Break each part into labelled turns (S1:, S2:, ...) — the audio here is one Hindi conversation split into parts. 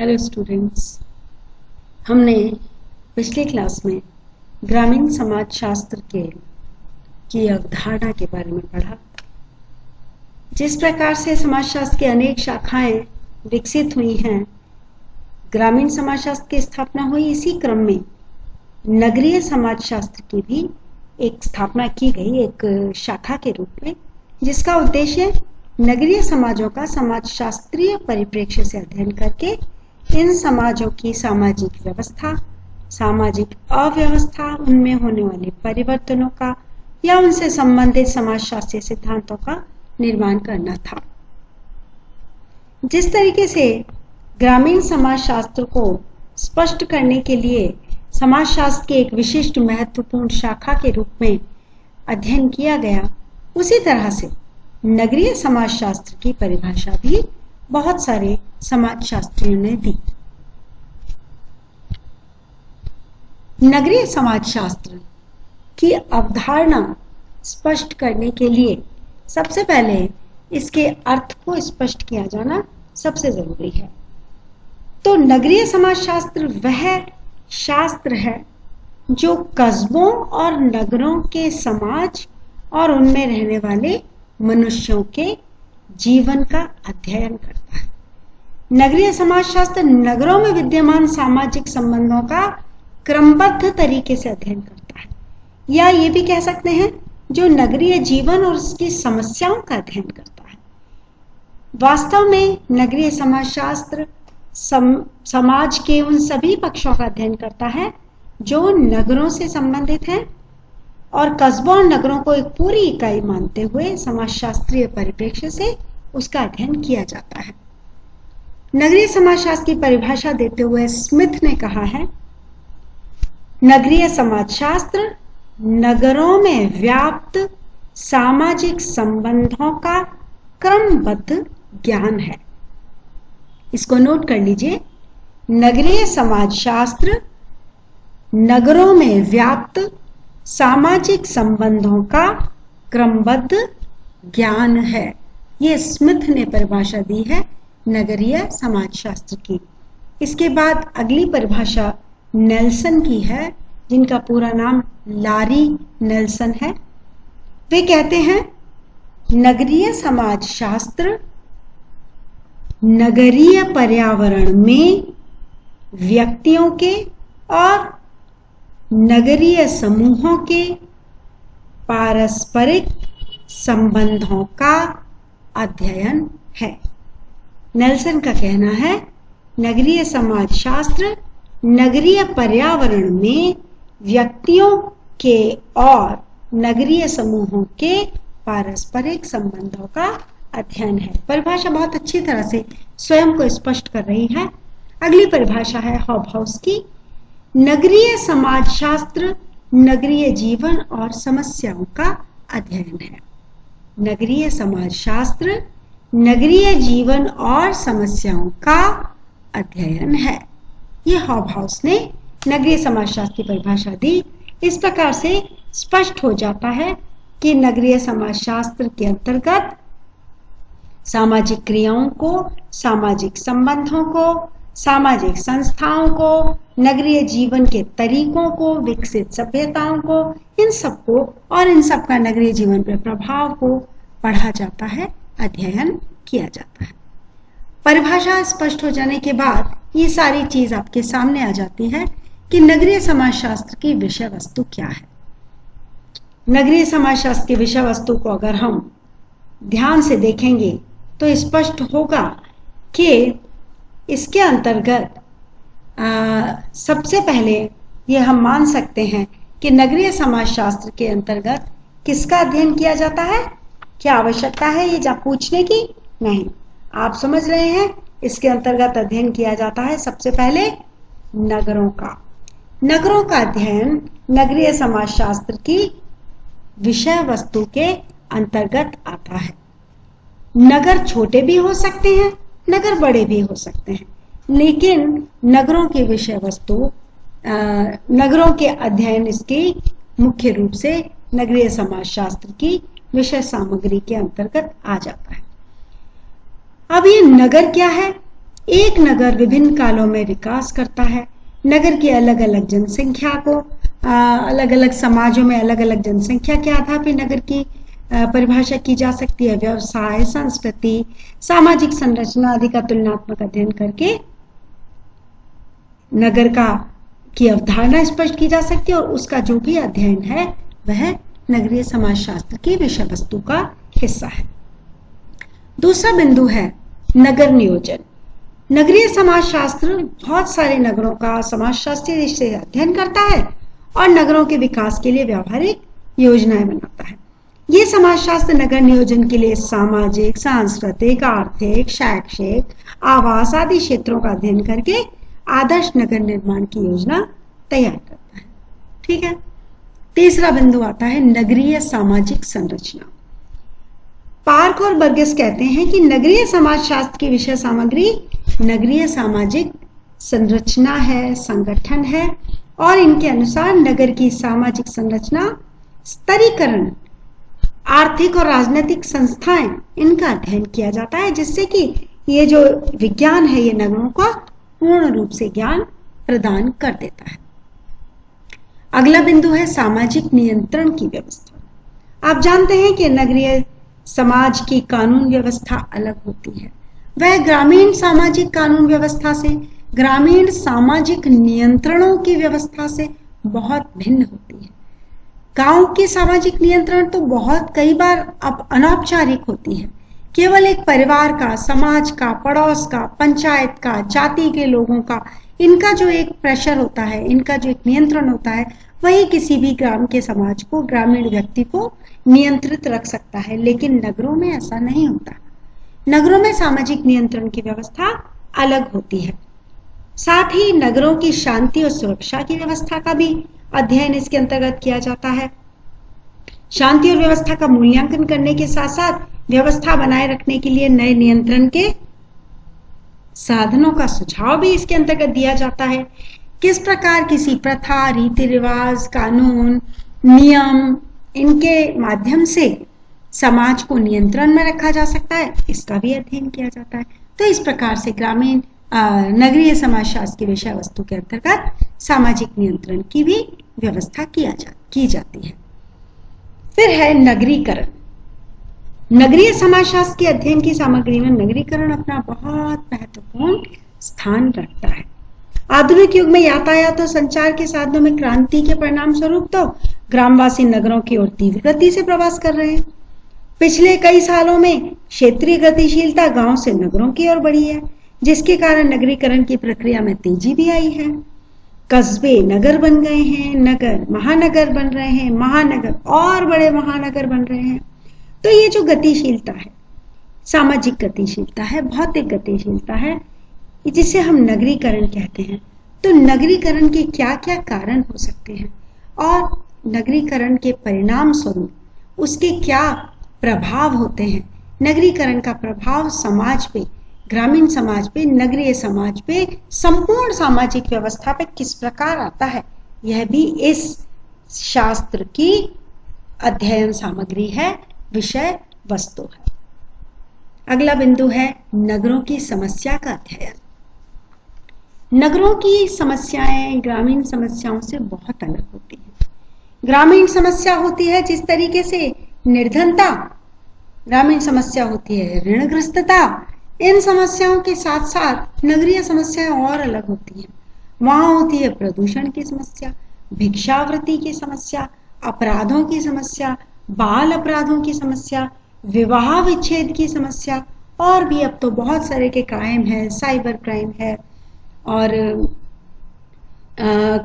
S1: हेलो स्टूडेंट्स, हमने पिछली क्लास में ग्रामीण समाज शास्त्र की अवधारणा के बारे में पढ़ा। जिस प्रकार से समाजशास्त्र की अनेक शाखाएं विकसित हुई हैं, ग्रामीण समाजशास्त्र की स्थापना हुई, इसी क्रम में नगरीय समाजशास्त्र की भी एक स्थापना की गई, एक शाखा के रूप में, जिसका उद्देश्य नगरीय समाजों का समाजशास्त्रीय परिप्रेक्ष्य से अध्ययन करके इन समाजों की सामाजिक व्यवस्था, सामाजिक अव्यवस्था, उनमें होने वाले परिवर्तनों का या उनसे संबंधित समाजशास्त्रीय सिद्धांतों का निर्माण करना था। जिस तरीके से ग्रामीण समाजशास्त्र को स्पष्ट करने के लिए समाजशास्त्र के एक विशिष्ट महत्वपूर्ण शाखा के रूप में अध्ययन किया गया, उसी तरह से नगरीय समाजशास्त्र की परिभाषा भी बहुत सारे समाजशास्त्रियों ने दी। नगरीय समाजशास्त्र की अवधारणा स्पष्ट करने के लिए सबसे पहले इसके अर्थ को स्पष्ट किया जाना सबसे जरूरी है। तो नगरीय समाजशास्त्र वह शास्त्र है जो कस्बों और नगरों के समाज और उनमें रहने वाले मनुष्यों के जीवन का अध्ययन करता है। नगरीय समाजशास्त्र नगरों में विद्यमान सामाजिक संबंधों का क्रमबद्ध तरीके से अध्ययन करता है, या ये भी कह सकते हैं जो नगरीय जीवन और उसकी समस्याओं का अध्ययन करता है। वास्तव में नगरीय समाजशास्त्र समाज के उन सभी पक्षों का अध्ययन करता है जो नगरों से संबंधित हैं, और कस्बों और नगरों को एक पूरी इकाई मानते हुए समाजशास्त्रीय परिप्रेक्ष्य से उसका अध्ययन किया जाता है। नगरीय समाजशास्त्र की परिभाषा देते हुए स्मिथ ने कहा है, नगरीय समाजशास्त्र नगरों में व्याप्त सामाजिक संबंधों का क्रमबद्ध ज्ञान है। इसको नोट कर लीजिए। नगरीय समाजशास्त्र नगरों में व्याप्त सामाजिक संबंधों का क्रमबद्ध ज्ञान है। ये स्मिथ ने परिभाषा दी है नगरीय समाजशास्त्र की। इसके बाद अगली परिभाषा नेल्सन की है, जिनका पूरा नाम लारी नेल्सन है। वे कहते हैं, नगरीय समाजशास्त्र नगरीय पर्यावरण में व्यक्तियों के और नगरीय समूहों के पारस्परिक संबंधों का अध्ययन है। नेल्सन का कहना है, नगरीय समाजशास्त्र नगरीय पर्यावरण में व्यक्तियों के और नगरीय समूहों के पारस्परिक संबंधों का अध्ययन है। परिभाषा बहुत अच्छी तरह से स्वयं को स्पष्ट कर रही है। अगली परिभाषा है हॉबहाउस की। नगरीय समाजशास्त्र नगरीय जीवन और समस्याओं का अध्ययन है। नगरीय समाजशास्त्र नगरीय जीवन और समस्याओं का अध्ययन है। ये हॉबहाउस ने नगरीय समाजशास्त्र की परिभाषा दी। इस प्रकार से स्पष्ट हो जाता है कि नगरीय समाजशास्त्र के अंतर्गत सामाजिक क्रियाओं को, सामाजिक संबंधों को, सामाजिक संस्थाओं को, नगरीय जीवन के तरीकों को, विकसित सभ्यताओं को, इन सबको और इन सब का नगरीय जीवन पर प्रभाव को पढ़ा जाता है, अध्ययन किया जाता है। परिभाषा स्पष्ट हो जाने के बाद ये सारी चीज आपके सामने आ जाती है कि नगरीय समाजशास्त्र की विषय वस्तु क्या है। नगरीय समाजशास्त्र की विषय वस्तु को अगर हम ध्यान से देखेंगे तो स्पष्ट होगा कि इसके अंतर्गत सबसे पहले ये हम मान सकते हैं कि नगरीय समाजशास्त्र के अंतर्गत किसका अध्ययन किया जाता है। क्या आवश्यकता है ये पूछने की? नहीं, आप समझ रहे हैं। इसके अंतर्गत अध्ययन किया जाता है सबसे पहले नगरों का। नगरों का अध्ययन नगरीय समाजशास्त्र की विषय वस्तु के अंतर्गत आता है। नगर छोटे भी हो सकते हैं, नगर बड़े भी हो सकते हैं, लेकिन नगरों की विषय वस्तु, नगरों के अध्ययन इसकी मुख्य रूप से नगरीय समाजशास्त्र की विषय सामग्री के अंतर्गत आ जाता है। अब ये नगर क्या है? एक नगर विभिन्न कालों में विकास करता है। नगर की अलग अलग जनसंख्या को अलग अलग समाजों में अलग अलग जनसंख्या के आधार पर नगर की परिभाषा की जा सकती है। व्यवसाय, संस्कृति, सामाजिक संरचना आदि का तुलनात्मक अध्ययन करके नगर की अवधारणा स्पष्ट की जा सकती है और उसका जो भी अध्ययन है वह नगरीय समाजशास्त्र की विषय वस्तु का हिस्सा है। दूसरा बिंदु है नगर नियोजन। नगरीय समाजशास्त्र बहुत सारे नगरों का समाजशास्त्रीय दृष्टि से अध्ययन करता है और नगरों के विकास के लिए व्यावहारिक योजनाएं बनाता है। ये समाजशास्त्र नगर नियोजन के लिए सामाजिक, सांस्कृतिक, आर्थिक, शैक्षिक, आवास आदि क्षेत्रों का अध्ययन करके आदर्श नगर निर्माण की योजना तैयार करता है। ठीक है। तीसरा बिंदु आता है नगरीय सामाजिक संरचना। पार्क और बर्गेस कहते हैं कि नगरीय समाजशास्त्र की विषय सामग्री नगरीय सामाजिक संरचना है, संगठन है और इनके अनुसार नगर की सामाजिक संरचना, स्तरीकरण, आर्थिक और राजनीतिक संस्थाएं, इनका अध्ययन किया जाता है, जिससे कि ये जो विज्ञान है ये नगरों को पूर्ण रूप से ज्ञान प्रदान कर देता है। अगला बिंदु है सामाजिक नियंत्रण की व्यवस्था। आप जानते हैं कि नगरीय समाज की कानून व्यवस्था अलग होती है। वह ग्रामीण सामाजिक कानून व्यवस्था से, ग्रामीण सामाजिक नियंत्रणों की व्यवस्था से बहुत भिन्न होती है। गांव की सामाजिक नियंत्रण तो बहुत कई बार अब अनौपचारिक होती है। केवल एक परिवार का, समाज का, पड़ोस का, पंचायत का, जाति के लोगों का, इनका जो एक प्रेशर होता है, इनका जो एक नियंत्रण होता है, वही किसी भी ग्राम के समाज को, ग्रामीण व्यक्ति को नियंत्रित रख सकता है। लेकिन नगरों में ऐसा नहीं होता। नगरों में सामाजिक नियंत्रण की व्यवस्था अलग होती है। साथ ही नगरों की शांति और सुरक्षा की व्यवस्था का भी अध्ययन इसके अंतर्गत किया जाता है। शांति और व्यवस्था का मूल्यांकन करने के साथ साथ व्यवस्था बनाए रखने के लिए नए नियंत्रण के साधनों का सुझाव भी इसके अंतर्गत दिया जाता है। किस प्रकार किसी प्रथा, रीति रिवाज, कानून, नियम, इनके माध्यम से समाज को नियंत्रण में रखा जा सकता है, इसका भी अध्ययन किया जाता है। तो इस प्रकार से ग्रामीण नगरीय समाजशास्त्र की विषय वस्तु के अंतर्गत सामाजिक नियंत्रण की भी व्यवस्था की जाती है। फिर है नगरीकरण। नगरीय समाजशास्त्र के अध्ययन की सामग्री में नगरीकरण अपना बहुत महत्वपूर्ण स्थान रखता है। आधुनिक युग में यातायात और संचार के साधनों में क्रांति के परिणाम स्वरूप तो ग्रामवासी नगरों की ओर तीव्र गति से प्रवास कर रहे हैं। पिछले कई सालों में क्षेत्रीय गतिशीलता गांव से नगरों की ओर बढ़ी है, जिसके कारण नगरीकरण की प्रक्रिया में तेजी भी आई है। कस्बे नगर बन गए हैं, नगर महानगर बन रहे हैं, महानगर और बड़े महानगर बन रहे हैं। तो ये जो गतिशीलता है, सामाजिक गतिशीलता है, भौतिक गतिशीलता है, जिसे हम नगरीकरण कहते हैं। तो नगरीकरण के क्या क्या कारण हो सकते हैं और नगरीकरण के परिणाम स्वरूप उसके क्या प्रभाव होते हैं। नगरीकरण का प्रभाव समाज पे, ग्रामीण समाज पे, नगरीय समाज पे, संपूर्ण सामाजिक व्यवस्था पे किस प्रकार आता है, यह भी इस शास्त्र की अध्ययन सामग्री है, विषय वस्तु है। अगला बिंदु है नगरों की समस्या का अध्ययन। नगरों की समस्याएं ग्रामीण समस्याओं से बहुत अलग होती है। ग्रामीण समस्या होती है जिस तरीके से निर्धनता, ग्रामीण समस्या होती है ऋणग्रस्तता। इन समस्याओं के साथ साथ नगरीय समस्याएं और अलग होती हैं। वहां होती है प्रदूषण की समस्या, भिक्षावृत्ति की समस्या, अपराधों की समस्या, बाल अपराधों की समस्या, विवाह विच्छेद की समस्या, और भी अब तो बहुत सारे के क्राइम है, साइबर क्राइम है, और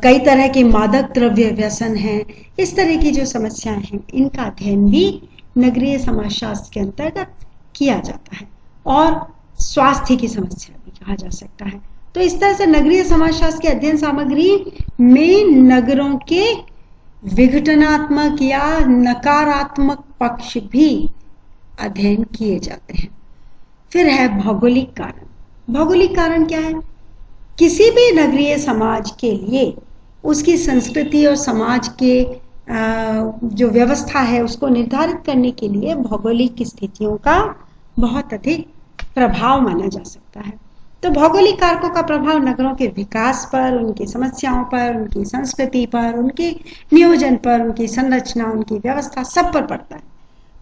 S1: कई तरह के मादक द्रव्य व्यसन है। इस तरह की जो समस्याएं हैं, इनका अध्ययन भी नगरीय समाजशास्त्र के अंतर्गत किया जाता है। और स्वास्थ्य की समस्या भी कहा जा सकता है। तो इस तरह से नगरीय समाजशास्त्र के अध्ययन सामग्री में नगरों के विघटनात्मक या नकारात्मक पक्ष भी अध्ययन किए जाते हैं। फिर है भौगोलिक कारण। भौगोलिक कारण क्या है? किसी भी नगरीय समाज के लिए उसकी संस्कृति और समाज के जो व्यवस्था है उसको निर्धारित करने के लिए भौगोलिक स्थितियों का बहुत अधिक प्रभाव माना जा सकता है। तो भौगोलिक कारकों का प्रभाव नगरों के विकास पर, उनकी समस्याओं पर, उनकी संस्कृति पर, उनके नियोजन पर, उनकी संरचना, उनकी व्यवस्था, सब पर पड़ता है।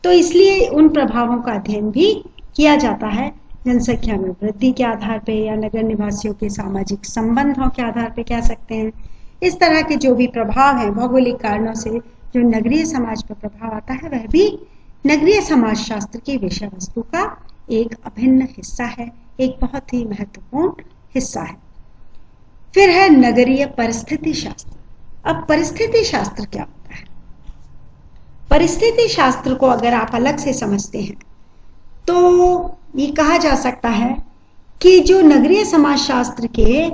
S1: तो इसलिए उन प्रभावों का अध्ययन भी किया जाता है जनसंख्या में वृद्धि के आधार पे या नगर निवासियों के सामाजिक संबंधों के आधार पे कह सकते हैं। इस तरह के जो भी प्रभाव हैं भौगोलिक कारणों से जो नगरीय समाज पर प्रभाव आता है, वह भी नगरीय समाजशास्त्र की विषय वस्तु का एक अभिन्न हिस्सा है, एक बहुत ही महत्वपूर्ण हिस्सा है। फिर है नगरीय परिस्थिति शास्त्र। अब परिस्थिति शास्त्र क्या होता है? परिस्थिति शास्त्र को अगर आप अलग से समझते हैं तो ये कहा जा सकता है कि जो नगरीय समाजशास्त्र के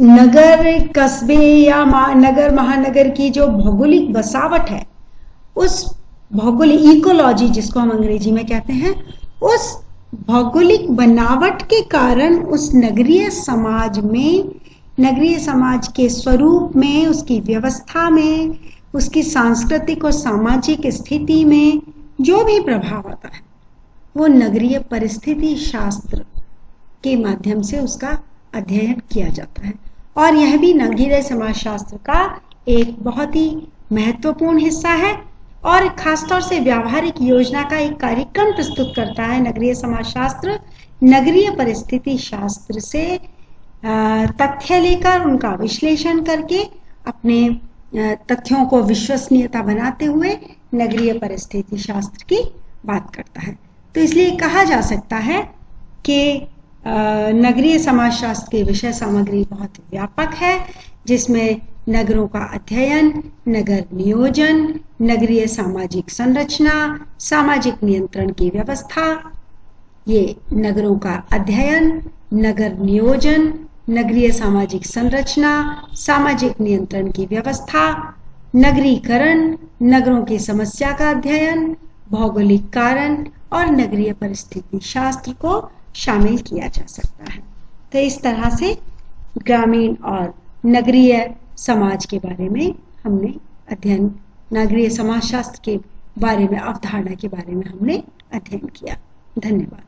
S1: नगर, कस्बे या नगर, महानगर की जो भौगोलिक बसावट है, उस भौगोलिक इकोलॉजी जिसको हम अंग्रेजी में कहते हैं, उस भौगोलिक बनावट के कारण उस नगरीय समाज में, नगरीय समाज के स्वरूप में, उसकी व्यवस्था में, उसकी सांस्कृतिक और सामाजिक स्थिति में जो भी प्रभाव आता है वो नगरीय परिस्थिति शास्त्र के माध्यम से उसका अध्ययन किया जाता है। और यह भी नगरीय समाजशास्त्र का एक बहुत ही महत्वपूर्ण हिस्सा है और खासतौर से व्यावहारिक योजना का एक कार्यक्रम प्रस्तुत करता है। नगरीय समाजशास्त्र नगरीय परिस्थिति शास्त्र से तथ्य लेकर उनका विश्लेषण करके अपने तथ्यों को विश्वसनीयता बनाते हुए नगरीय परिस्थिति शास्त्र की बात करता है। तो इसलिए कहा जा सकता है कि नगरीय समाजशास्त्र की विषय सामग्री बहुत व्यापक है, जिसमें नगरों का अध्ययन, नगर नियोजन, नगरीय सामाजिक संरचना, सामाजिक नियंत्रण की व्यवस्था, ये नगरों का अध्ययन, नगर नियोजन, नगरीय सामाजिक संरचना, सामाजिक नियंत्रण की व्यवस्था, नगरीकरण, नगरों की समस्या का अध्ययन, भौगोलिक कारण और नगरीय परिस्थिति शास्त्र को शामिल किया जा सकता है। तो इस तरह से ग्रामीण और नगरीय समाज के बारे में हमने अध्ययन, नगरीय समाजशास्त्र के बारे में, अवधारणा के बारे में हमने अध्ययन किया। धन्यवाद।